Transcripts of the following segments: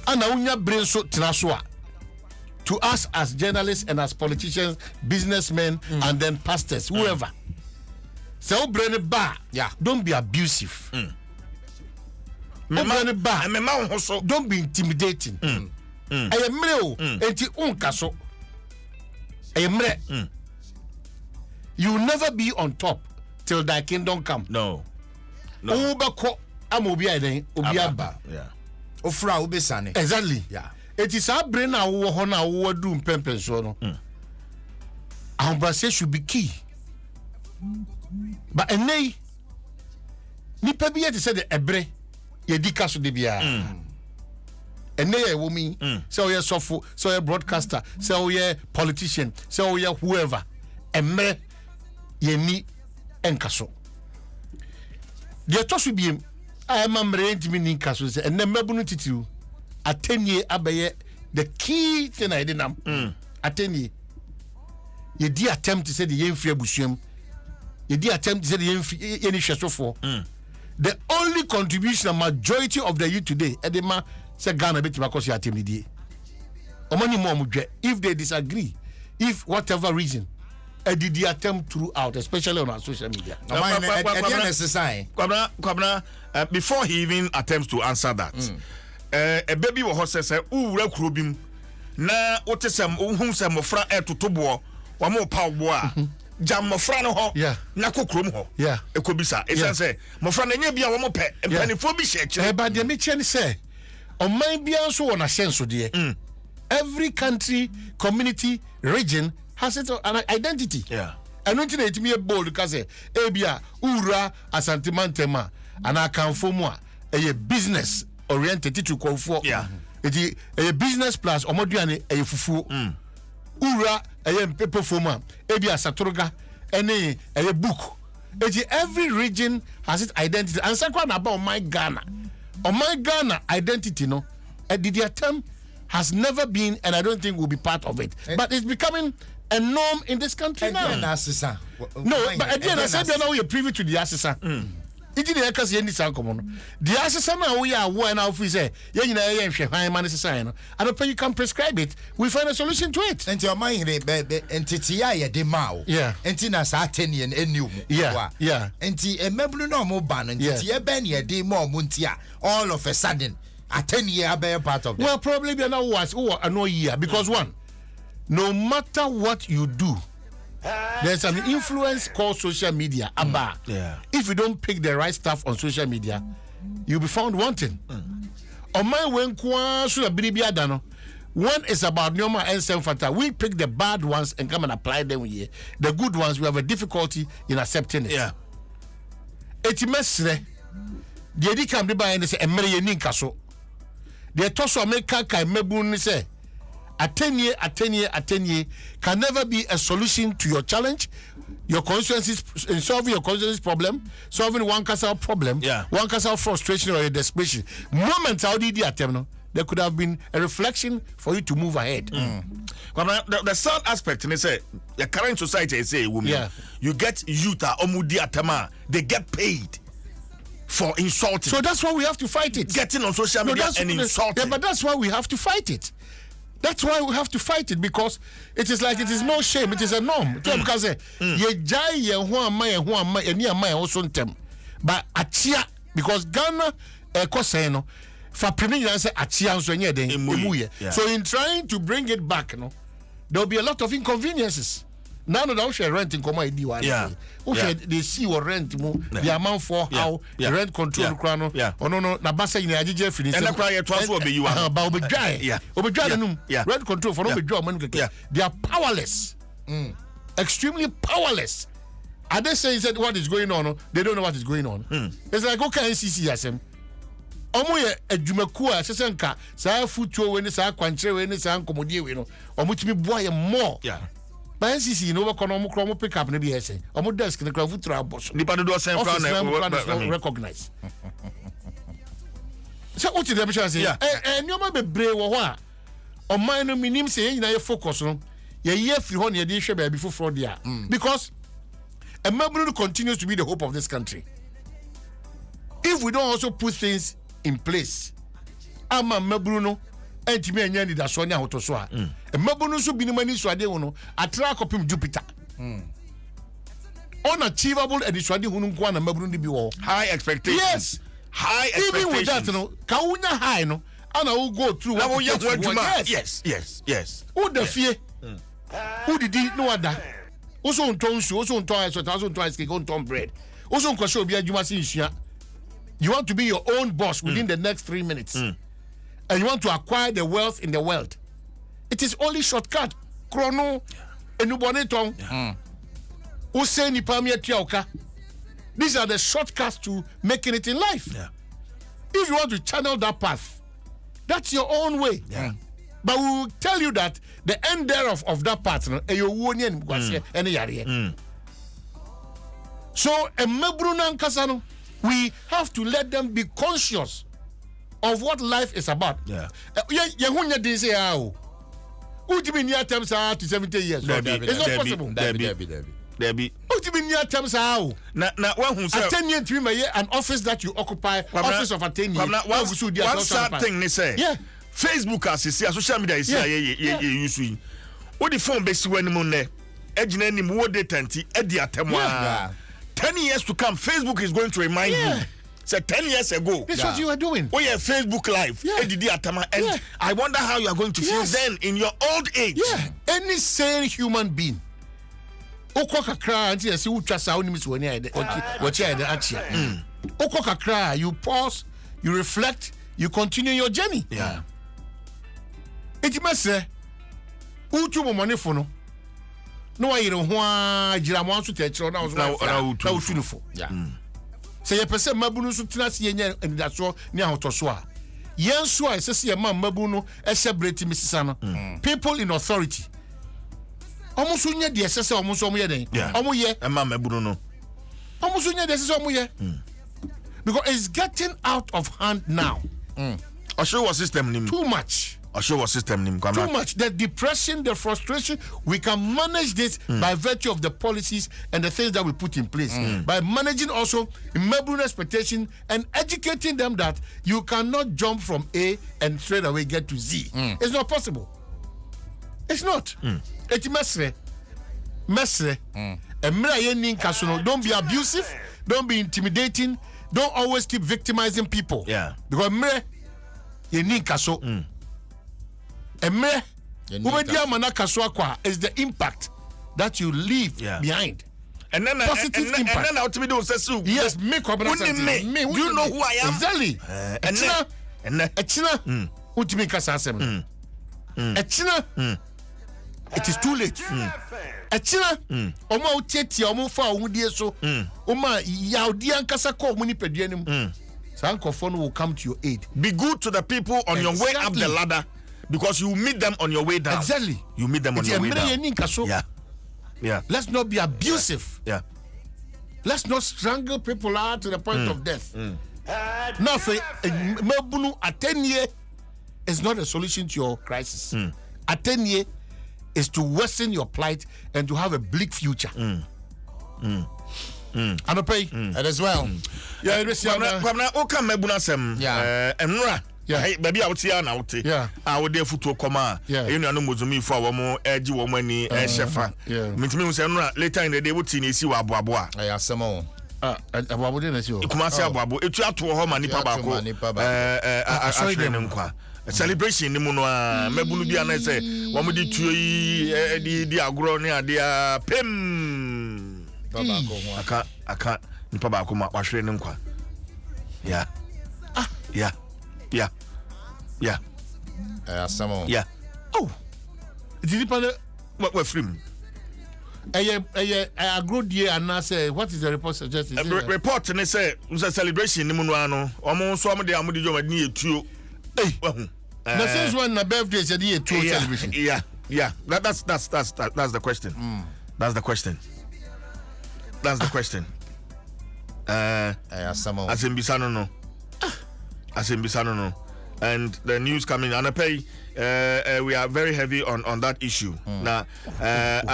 ana unya brain so tenaswa to us as journalists and as politicians, businessmen, and then pastors, whoever. So brain bar, don't be abusive. Don't be intimidating. I am male, enti unkaso. I am mre. You will never be on top till thy kingdom come. No. Ubako amobi aden obiaba. Yeah. Ofra ubesane. Exactly. Yeah. It is our brain na wo ho na wo do mpempen so no. Our should be key. But enei nipa bi yet say the ebre ye di kaso de bia. Enei e wo mi say we sofo, say we broadcaster, say we politician, say we whoever. Emre ye ni enkaso. The tosu bi I am ntimi ni kaso say enne mabunu titiru atenye abaye the key thing I did atenye ye di attempt to say the yemfie abusuam ye di attempt to say the yemfie any hwesofo the only contribution and majority of the youth today edema say Ghana betima cause your team die omani mo mudwe if they disagree if whatever reason did the attempt throughout, especially on our social media. Before he even attempts to answer that, a baby was says, "Ooh, rekrubim na otesem uhumsem mofra etutobo wa mo pa boa jam mofra no ho na kokrom ho ekobisa e say mofra na nya bia wo mo pe mpanifo bi hye but the me chen say on my bia so wona sense de every country, community, region has its an identity. And when it me a bold because ebia ura asantimantema and I can form a business oriented to call for it a business plus omoduane a fufu ura a paper forma ebia satoroga any a book. Every region has its identity and second about my Ghana identity no the term has never been and I don't think will be part of it but it's becoming a norm in this country now. No, but again, I said now we are privy to the assessor. It is the case in this common. The assessor now we are one of we say, and you can prescribe it. We find a solution to it. And your mind, entity, de mao, and Tina Sartanian and new, and a meblu no more ban, and Benya de more muntia, all of a sudden, a 10-year bear part of well, probably be now was no year because one. No matter what you do, there's an influence called social media. If you don't pick the right stuff on social media, you'll be found wanting. On my one is about Nyoma and Semfata. We pick the bad ones and come and apply them here. The good ones, we have a difficulty in accepting it. It's messy. The Eddie can be by and say, Emery Ninkaso. The Tosso America can mebun say. A 10 year can never be a solution to your challenge, your constituencies, in solving your constituency's problem, solving one castle problem, one castle frustration or a desperation. Moments how did you attempt? There could have been a reflection for you to move ahead. The third aspect, and they say the current society is a woman. You get youth omudi atama, they get paid for insulting. So that's why we have to fight it. Getting on social media and insulting. Yeah, but that's why we have to fight it. That's why we have to fight it because it is like it is no shame, it is a norm. Because but achia because Ghana koseno for premier say achia so in trying to bring it back there will be a lot of inconveniences. Now that share rent in Koma ID one. They see what rent the amount for how the rent control crano. Oh no na basa in the finish. And cry twice will be you about rent control for no be job money. They are powerless. Extremely powerless. Are they saying that what is going on? They don't know what is going on. It's like okay NCC asem. Omo ye adwumaku a sesenka sa futuo we ni sa kwankyere we ni sa nkomodie we no. Omo timi boa ye more. But NCC no work on omo pick up na be say. Omo desk na craft through aboso. Nipa do send crown na recognize. So what did the mission say? Nyoma bebre wo ho a oman no minim say nyina ye focus no. Ye free ho na ye dey hwe ba bi foforo dia. Because Emabunu continues to be the hope of this country. If we don't also put things in place, Emabunu entimi enya ni da so nya hoto so a mabunu so binim ani so ade wono atra kopim Jupiter unachievable and so ade hunu nko na mabunu ni bi wo high expectations. Yes, high expectations. Even with that no ka unya high no ana wo go through what yes who the fear who did no other also unton so also unton so also unton ice cake unton bread also unko show bi adwuma sin hia. You want to be your own boss within the next 3 minutes. And you want to acquire the wealth in the world. It is only shortcut. Chrono enubonetong. Use ni pamia tiauka. These are the shortcuts to making it in life. Yeah. If you want to channel that path, that's your own way. Yeah. But we will tell you that the end thereof of that path, so a mebrunan kasano. We have to let them be conscious of what life is about. Yeah. Yahunya dey say how. Who do mean near terms are to 70 years? It's not possible. Debbie. Who do mean near terms how? Na one who say 10 years to me an office that you occupy, office of a 10 years. One sad thing they say. Yeah. Facebook as social media is use. What the phone base when money. Ejina ni mo de tanti edi atemwa. 10 years to come, Facebook is going to remind you. So 10 years ago, that's what you are doing. Oh yeah, Facebook Live. And I wonder how you are going to feel then in your old age. Yeah. Any sane human being. You pause, you reflect, you continue your journey. Yeah. It must say, who money for no? No, I don't want to teach you now. Yeah. Say a person Mabuno Sutina and that's all near Hotoswa. Yes, so I say a man Mabuno, a celebrity Mississana. People in authority. Almost soon, the assessor almost on me. Yeah, almost yeah, and Mamma Bruno. Almost soon, this is almost yeah. Because it's getting out of hand now. A show system too much. A show system too much. The depression, the frustration, we can manage this by virtue of the policies and the things that we put in place. By managing also immediate expectation and educating them that you cannot jump from A and straight away get to Z. It's not possible. It's not. It's messy. Don't be abusive. Don't be intimidating. Don't always keep victimizing people. Yeah. Because you need kaso. Is the impact that you leave behind. And then positive impact. And then ultimately don't say so. Yes, me. Do you know who I am? Exactly. It is too late. Will come to your aid. Be good to the people on your way up the ladder. Because you meet them on your way down. Exactly. You meet them on your way down. Yeah. Let's not be abusive. Yeah. Let's not strangle people out to the point of death. Nothing. Mabunu at 10 years is not a solution to your crisis. At 10 years is to worsen your plight and to have a bleak future. And pay as well. Yeah, yeah, baby out here now. Yeah, I would therefore to come. Yeah, you know, Muzumi for one more edgy woman, chef. Yeah, means later in the day, what you see, Wabua. I have some more. About you come and say, Babu, it's out to home and Nipabako. A celebration, the Munoa, Mebulubi, and I say, one with the tree, the agronia, the Pim. I can't, Nipabako, Washrenumqua. Yeah. Yeah. Some. Yeah. Oh. Did you what we're free? I good year and I say, what is the report suggesting? Report and they say, it's a celebration in Munuano. Almost some of the Amudio near two. Now, since when the birthday is a year two celebration? Yeah. That's the question. That's the question. That's the question. As in Bisano, no. As in Bisano, no. And the news coming, and I pay. We are very heavy on that issue. Now,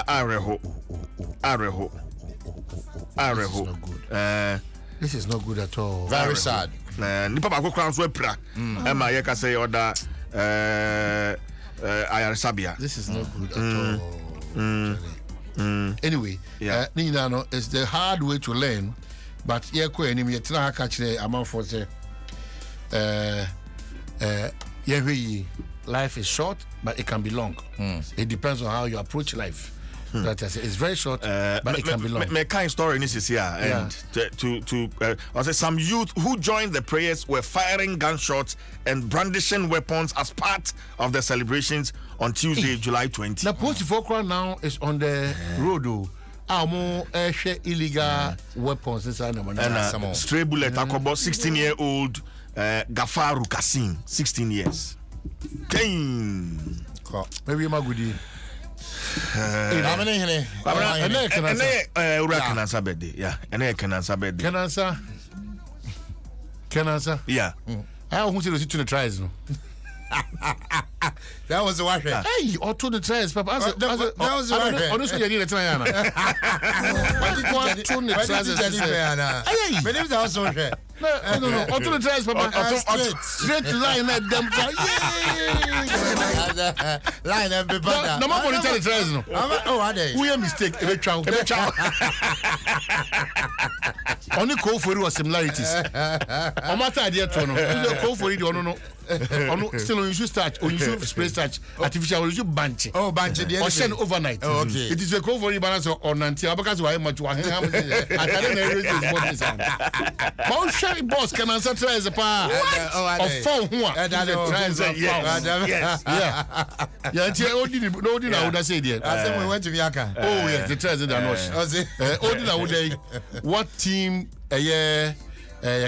Areho. This is not good at all. Very sad. Nipa bako crowns we pra. Emma yeka say order ayaresabea. This is not good at all. Anyway, it's the hard way to learn, but life is short, but it can be long. It depends on how you approach life. That is, it's very short, but it can be long. My kind story is here, and I say some youth who joined the prayers were firing gunshots and brandishing weapons as part of the celebrations on Tuesday, July 20. The post now is on the road. Illegal weapons inside and stray bullet. About 16-year-old Gafaru Kasim, 16 years. Maybe my goodie. How many? Can answer birthday. Yeah, and I can answer birthday. Can answer? Yeah. I want to the tries. No. That was the one. Hey, or to the tries, Papa. That was the one. Honestly, you need a try. What did you to the tries? My name is also no. Or to the tries, Papa. Straight line at them. Line at the no more to tell the tries. No. Oh, are they? We are mistake. Only call for you similarities. On matter idea to no. Call for you no. Still you should start or you should spray starch artificial or you should bunch. Oh, bunch or send overnight. Oh, okay. It is a call for you balance on until because why much one. I don't know boss can answer try as a power. Of phone who yes. Yeah, no, I would have said it. I said we went to Miaka. Oh, yes, the treasure that what team I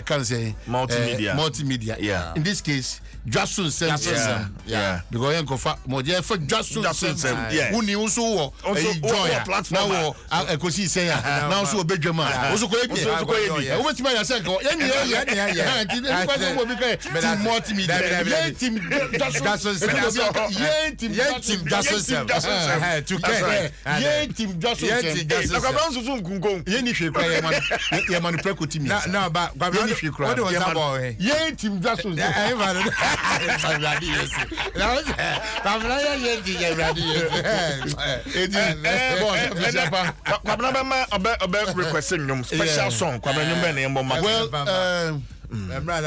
can say multimedia. Yeah. In this case, DwasoNsem. Yeah. Because you go more for DwasoNsem. Yeah. Who knew also joy platform. Now I could see say now so big man. Also go here. What you may say go. Yeah. Multimedia. Team DwasoNsem. Yeah, team DwasoNsem. Yeah, team DwasoNsem. Like I'm so kungo. Yeah, ni shekwa ya man preko team. No, but what was that boy? Yeah, team DwasoNsem. Special song. Well,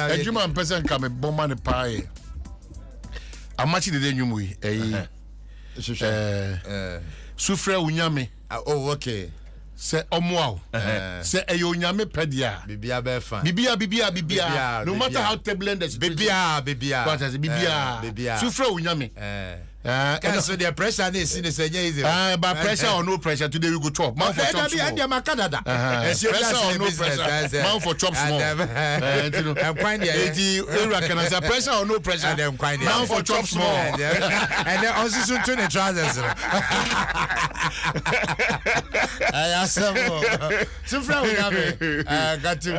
a human person come a bomb on the pie. I'm matching the new movie. Sufre Unyame. Oh, okay. Say omo say eyonyame pedia bibia be fan bibia no matter how turbulent the bibia what is bibia sufre unyame so the pressure is seen as easy but pressure or no pressure today we go chop man for chop pressure or no pressure man for chop small and find the pressure or no pressure man for chop small and then also soon to the trousers so from got to